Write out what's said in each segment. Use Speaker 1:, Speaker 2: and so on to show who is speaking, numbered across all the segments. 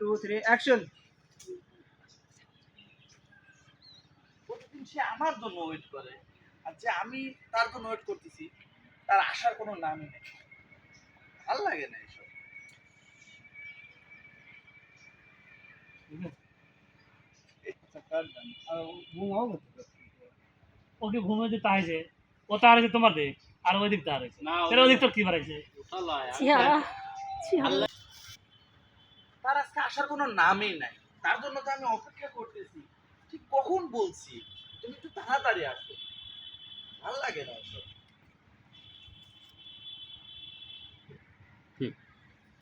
Speaker 1: 2 3 action.
Speaker 2: প্রতিদিন সে আমার জন্য ওয়েট করে, আর যে আমি তার জন্য ওয়েট করতেছি তার আসার কোনো নামই নেই। ভাল লাগে না এসব।
Speaker 1: আচ্ছা কাট দেন আর ঘুমাও
Speaker 3: ওকে ঘুমে যে তাইছে ও তার আছে তোমার দেখ আর ওই দিক তার আছে
Speaker 2: না,
Speaker 3: সেটা ওই দিক তো কি বাড়াইছে
Speaker 2: তার আজকে আসার কোনো নামই নাই। তার জন্য তো আমি অপেক্ষা করতেছি। ঠিক কখন বলছি তুমি একটু তাড়াতাড়ি আসো। ভাল লাগে না এসব।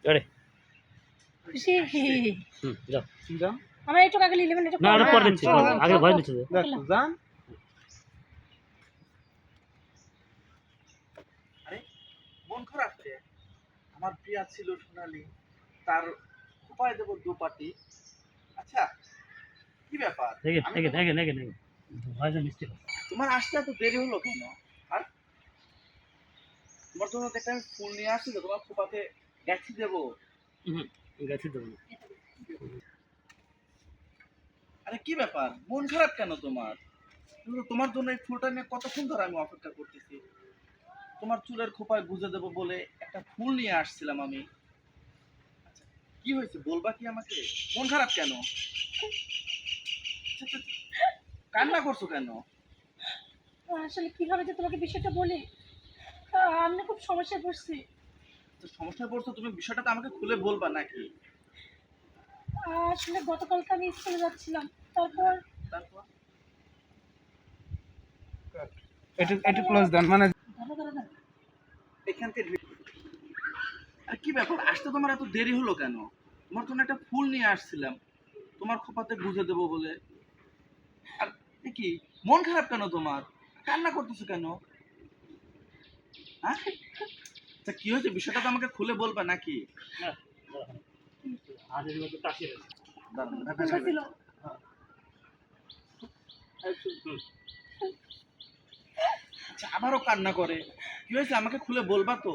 Speaker 3: আরে
Speaker 4: খুশি
Speaker 3: যাও
Speaker 1: যান
Speaker 4: আমরা একটু আগে নিলেন এটা
Speaker 3: না আর পর দিচ্ছি আগে ভয় দিচ্ছি
Speaker 1: দেখো যান।
Speaker 2: আরে মন খারাপ রে। আমার প্রিয়া ছিল সোনালি, তার উপায় দেবো দুপাটি। আচ্ছা কি ব্যাপার?
Speaker 3: দেখে
Speaker 2: আমি
Speaker 3: দেখে
Speaker 2: তো-
Speaker 3: দেখে দেখে দেখে ভয় যা মিষ্টি
Speaker 2: তোমার আসতে এত দেরি হলো কেন? আর তোমার জন্য দেখতে আমি ফুল নিয়ে আসছি তো, তোমার ফুপাকে গেছি দেবো।
Speaker 3: গেছি তো
Speaker 2: আরে কি ব্যাপার, মন খারাপ কেন তোমার? কিন্তু তোমার জন্য এই ফুলটা নিয়ে কতক্ষণ ধরে আমি অপেক্ষা করতেছি। তোমার চুলের খোপায় গুজে দেবো বলে একটা ফুল নিয়ে আসছিলাম আমি। আচ্ছা, কি হয়েছে বলবা কি আমাকে? মন খারাপ কেন? আচ্ছা, আচ্ছা, কান্না করছো কেন?
Speaker 4: আসলে কিভাবে যে তোমাকে বিষয়টা বলি আমি খুব সমস্যায় পড়ছি।
Speaker 2: তো সমস্যায় পড়ছো, তুমি বিষয়টা তো আমাকে খুলে বলবা নাকি?
Speaker 4: আসলে গতকালকে আমি স্কুলে যাচ্ছিলাম, তারপর
Speaker 2: তারপর
Speaker 1: এটা ক্লোজ দেন মানে
Speaker 4: দাঁড়া
Speaker 2: এখান থেকে আর কি ব্যাপার, আসতে তোমার এত দেরি হলো কেন? তোমার জন্য একটা ফুল নিয়ে আসছিলাম তোমার খোপাতে গুজে দেবো বলে। আর এ কি, মন খারাপ কেন তোমার? কান্না করতেছো কেন? হ্যাঁ, আচ্ছা কি হয়েছে বিষয়টা তো আমাকে খুলে বলবা নাকি?
Speaker 3: আজের মতো তাকিয়ে রয়েছে
Speaker 2: দাঁড়ান,
Speaker 4: ছিল
Speaker 2: আচ্ছা আবারও কান্না করে, কি হয়েছে আমাকে খুলে বলবা তো?